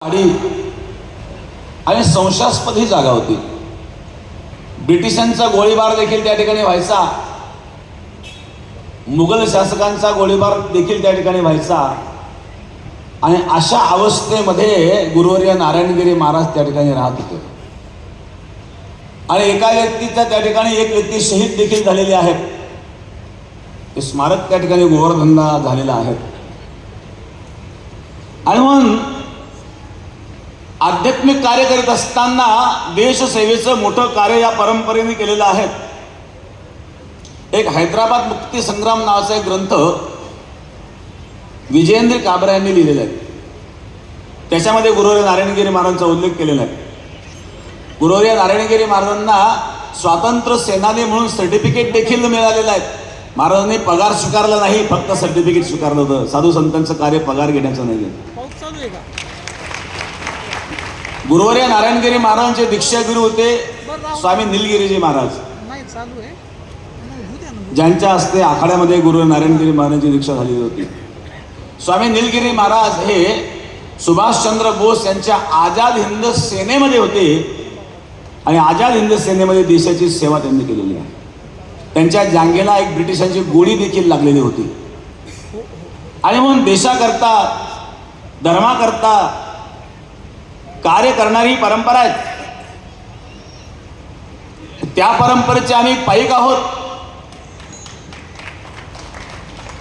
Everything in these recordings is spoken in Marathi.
आणि संशयास्पद ही जागा होती. ब्रिटिशांचा गोळीबार देखील त्या ठिकाणी व्हायचा, मुघल शासकांचा गोळीबार देखील त्या ठिकाणी व्हायचा. आणि अशा अवस्थेमध्ये गुरुवर्य नारायणगिरी महाराज त्या ठिकाणी राहत होते. आणि एका व्यक्तीचा त्या ठिकाणी एक व्यक्ती शहीद देखील झालेली आहेत. ते स्मारक त्या ठिकाणी गोवर्धनला झालेलं आहे. आणि म्हणून आध्यात्मिक कार्य करीत असताना देशसेवेचं मोठं कार्य या परंपरेने केलेलं आहे. एक हैदराबाद मुक्ती संग्राम नावाचा एक ग्रंथ विजयेंद्र काबरा यांनी लिहिलेला आहे. त्याच्यामध्ये गुरुवर्य नारायणगिरी महाराजांचा उल्लेख केलेला आहे. गुरुवर्य नारायणगिरी महाराजांना स्वातंत्र्य सेनानी म्हणून सर्टिफिकेट देखील मिळालेलं आहे. महाराजांनी पगार स्वीकारला नाही, फक्त सर्टिफिकेट स्वीकारलं होतं. साधू संतांचं कार्य पगार घेण्याचं नाही. गुरुवर्य नारायणगिरी महाराजांचे दीक्षागुरू होते स्वामी निलगिरीजी महाराज, ज्यांच्या हस्ते आखाड्यामध्ये गुरुवर्य नारायणगिरी महाराजांची दीक्षा झालेली होती. स्वामी निलगिरी महाराज हे सुभाषचंद्र बोस यांच्या आझाद हिंद सेनेमध्ये होते आणि आझाद हिंद सेनेमध्ये देशाची सेवा त्यांनी केलेली आहे. त्यांच्या जांघेला एक ब्रिटिशांची गोळी देखील लागलेली होती. आणि म्हणून देशाकरता धर्माकरता कार्य करणारी परंपरा आहे. त्या परंपरेचे आम्ही पाईक आहोत.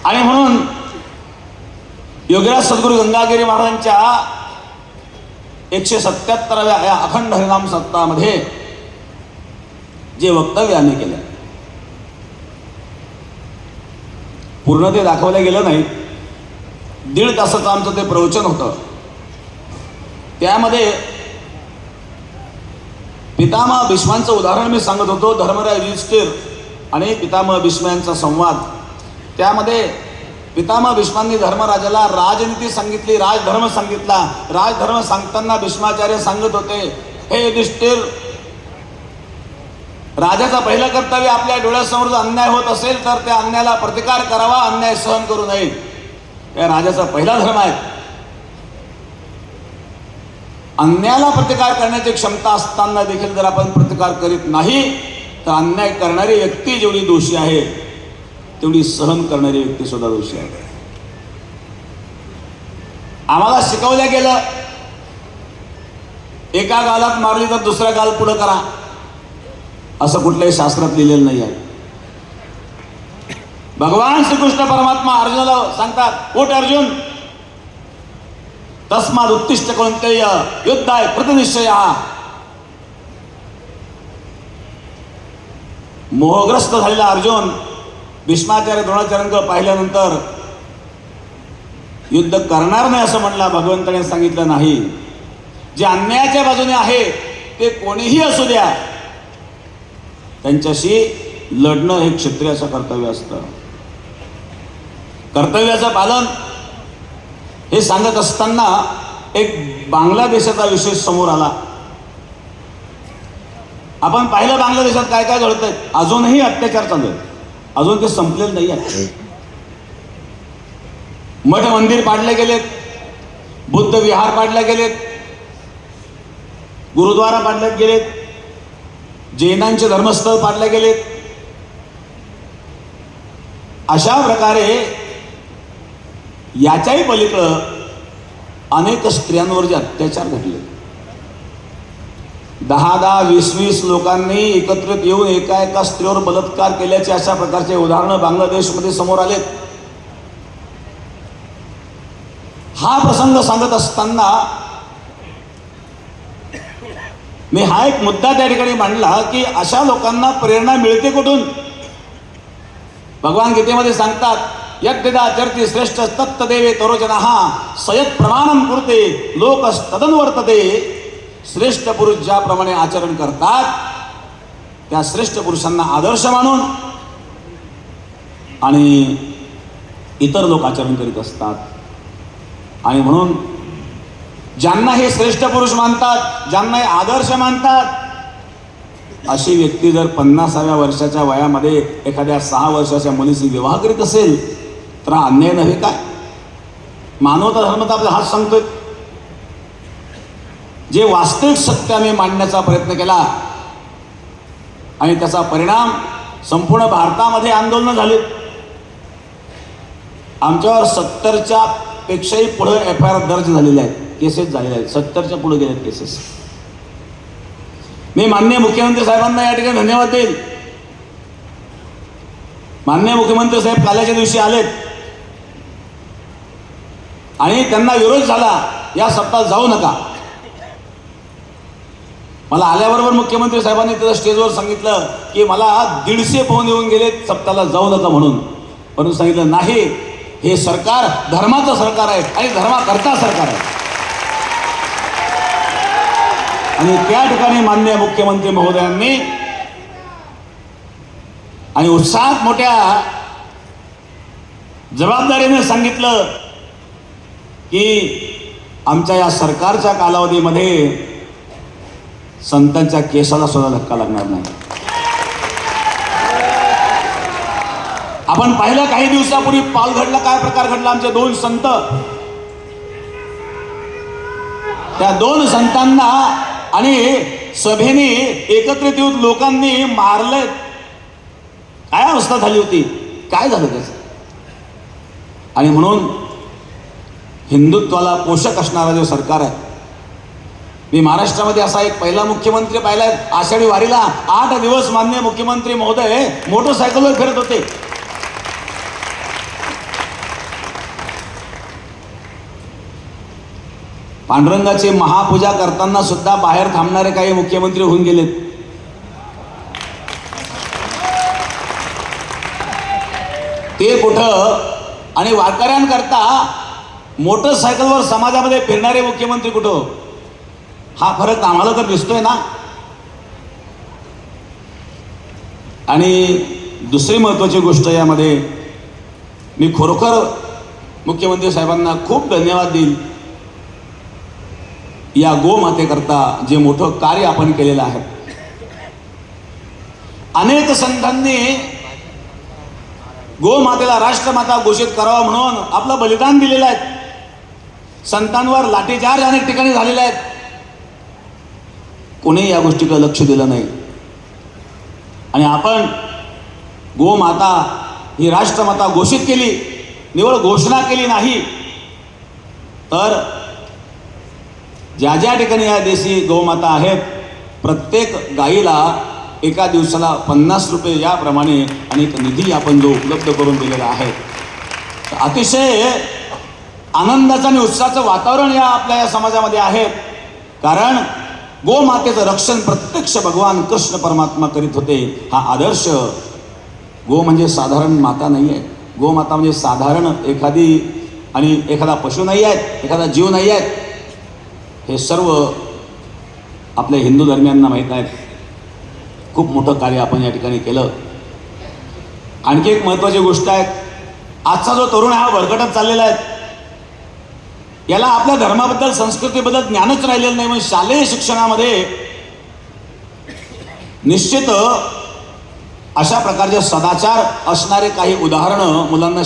आणि म्हणून योगीराज सद्गुरू गंगागिरी महाराजांच्या 177व्या या अखंड हरिनाम सप्ताहामध्ये जे वक्तव्य आम्ही केलं, पूर्ण ते दाखवलं गेलं नाही. 1.5 तासाचं आमचं ते प्रवचन होतं. त्यामध्ये पितामह भीष्मांचं उदाहरण मी सांगत होतो. धर्मराज युधिष्ठिर आणि पितामह भीष्म यांचा संवाद. त्यामध्ये पितामह भीष्मांनी धर्मराजाला राजनीती सांगितली, राजधर्म सांगितला. राजधर्म सांगताना भीष्माचार्य सांगत होते, हे युधिष्ठिर, राजाचं पहिलं कर्तव्य आपल्या डोळ्यासमोर जर अन्याय होत असेल तर त्या अन्यायाला प्रतिकार करावा, अन्याय सहन करू नये. या राजाचा पहिला धर्म आहे. अन्यायाला प्रतिकार करण्याची क्षमता असताना देखील जर आपण प्रतिकार करीत नाही तर अन्याय करणारी व्यक्ती जेवढी दोषी आहे तेवढी सहन करणारी व्यक्ती सुद्धा दोषी आहे. आम्हाला शिकवलं गेलं, एका गालात मारली तर दुसरा गाल पुढं करा, असं कुठल्याही शास्त्रात लिहिलेलं नाही आहे. भगवान श्रीकृष्ण परमात्मा अर्जुनाला सांगतात, उठ अर्जुन, तस्माद उत्तिष्ठ कौंतेय युद्धाय कृतनिश्चयः. मोहग्रस्त झालेला अर्जुन भीष्माचार्य द्रोणाचार्यांकडे पाहिल्यानंतर युद्ध करणार नाही असं म्हणला. भगवंताने सांगितलं नाही, जे अन्यायाच्या बाजूने आहे ते कोणीही असू द्या, त्यांच्याशी लढणं हे क्षत्रियाचं कर्तव्य असतं. कर्तव्याचं पालन हे सांगत असताना एक बांगलादेशाचा विषय समोर आला. आपण पाहिलं बांगलादेशात काय काय घडतंय. अजूनही अत्याचार चालू आहेत, अजून ते संपलेलं नाही आहे. मठ मंदिर पाडले गेलेत, बुद्ध विहार पाडले गेलेत, गुरुद्वारा पाडले गेलेत, जैनांचे धर्मस्थळ पाडले गेलेत. अशा प्रकारे याच्याही पलीकडं अनेक स्त्रियांवर जे अत्याचार घडले, 10-10, 20-20 लोकांनी एकत्रित येऊन एका स्त्रीवर बलात्कार केल्याचे अशा प्रकारचे उदाहरणं बांगलादेशमध्ये समोर आलेत. हा प्रसंग सांगत असताना मी हा एक मुद्दा त्या ठिकाणी मांडला की अशा लोकांना प्रेरणा मिळते कुठून. भगवान गीतेमध्ये सांगतात, यद्यदा चरती श्रेष्ठ तत्तदेवे तरोजनः सयत प्रमाणम कुरुते लोकस्तदनुवर्तते. श्रेष्ठ पुरुष ज्याप्रमाणे आचरण करतात त्या श्रेष्ठ पुरुषांना आदर्श मानून आणि इतर लोक आचरण करीत असतात. आणि म्हणून ज्यांना हे श्रेष्ठ पुरुष मानतात, ज्यांना हे आदर्श मानतात, अशी व्यक्ती जर 50व्या वर्षाच्या वयामध्ये एखाद्या 6 वर्षाच्या मुलीशी विवाह करीत असेल तर अन्याय नव्हे काय. मानवता धर्म तर आपला हात सांगतोय. जे वास्तविक सत्य आम्ही मांडण्याचा प्रयत्न केला आणि त्याचा परिणाम संपूर्ण भारतामध्ये आंदोलनं झाली. आमच्यावर 70च्या पेक्षाही पुढे FIR दर्ज झालेले आहेत, केसेस झालेल्या आहेत. 70च्या पुढे गेलेत केसेस. मी माननीय मुख्यमंत्री साहेबांना या ठिकाणी धन्यवाद देईल. माननीय मुख्यमंत्री साहेब काल्याच्या दिवशी आलेत आणि त्यांना विरोध झाला, या सप्ताहात जाऊ नका. मला आल्याबरोबर मुख्यमंत्री साहेबांनी तिथं स्टेजवर सांगितलं की मला 150 फोन येऊन गेले सप्ताहाला जाऊ नका म्हणून. परंतु सांगितलं नाही, हे सरकार धर्माचं सरकार आहे आणि धर्माकरता सरकार आहे. आणि त्या ठिकाणी माननीय मुख्यमंत्री महोदयांनी आणि उत्साहात मोठ्या जबाबदारीने सांगितलं की आमच्या या सरकारच्या कालावधीमध्ये संतांच्या केसाला सुद्धा धक्का लागणार नाही. आपण पाहिलं काही दिवसापूर्वी पालघरला काय प्रकार घडला. आमचे 2 संत, त्या 2 संतांना आणि सभेने एकत्रित येऊन लोकांनी मारले. काय अवस्था झाली होती, काय झालं त्याचं. आणि म्हणून हिंदुत्वाला पोषक असणारा जो सरकार आहे, मी महाराष्ट्रामध्ये असा एक पहिला मुख्यमंत्री पाहिलाय. आषाढी वारीला 8 दिवस माननीय मुख्यमंत्री महोदय मोटरसायकलवर फिरत होते. पांडुरंगाची महापूजा करताना सुद्धा बाहेर थांबणारे काही मुख्यमंत्री होऊन गेलेत. ते कुठं आणि वारकऱ्यांकरता मोटरसायकलवर समाजामध्ये फिरणारे मुख्यमंत्री कुठं. हा फरक आम्हाला तर दिसतोय ना. आणि दुसरी महत्त्वाची गोष्ट यामध्ये मी खरोखर मुख्यमंत्री साहेबांना खूप धन्यवाद देईल. या गोमातेकरता जे मोठं कार्य आपण केलेलं आहे. अनेक संतांनी गोमातेला राष्ट्रमाता घोषित करावं म्हणून आपलं बलिदान दिलेलं आहे. संतांवर लाठीचार्ज अनेक ठिकाणी झालेले आहेत. कोणी या गोष्टीकडे लक्ष दिलं नाही. आणि आपण गोमाता ही राष्ट्रमाता घोषित केली, निवळ घोषणा केली नाही, तर ज्या ज्या ठिकाणी या देशी गोमाता आहेत प्रत्येक गाईला एका दिवसाला 50 रुपये याप्रमाणे अनेक निधी आपण जो उपलब्ध करून दिलेला आहे. अतिशय आनंदाचं आणि उत्साहाचं वातावरण या आपल्या या समाजामध्ये आहे. कारण गोमातेचं रक्षण प्रत्यक्ष भगवान कृष्ण परमात्मा करीत होते. हा आदर्श, गो म्हणजे साधारण माता नाही आहे. गोमाता म्हणजे साधारण एखादी आणि एखादा पशु नाही आहेत, एखादा जीव नाही आहेत. हे सर्व आपल्या हिंदू धर्मियांना माहीत आहेत. खूप मोठं कार्य आपण या ठिकाणी केलं. आणखी एक महत्त्वाची गोष्ट आहे, आजचा जो तरुण हा भरकटत चाललेला आहे, याला आपल्या धर्माबद्दल संस्कृतीबद्दल ज्ञानच राहिलेलं नाही. म्हणजे शालेय शिक्षणामध्ये निश्चित अशा प्रकारचे सदाचार असणारे काही उदाहरणं मुलांना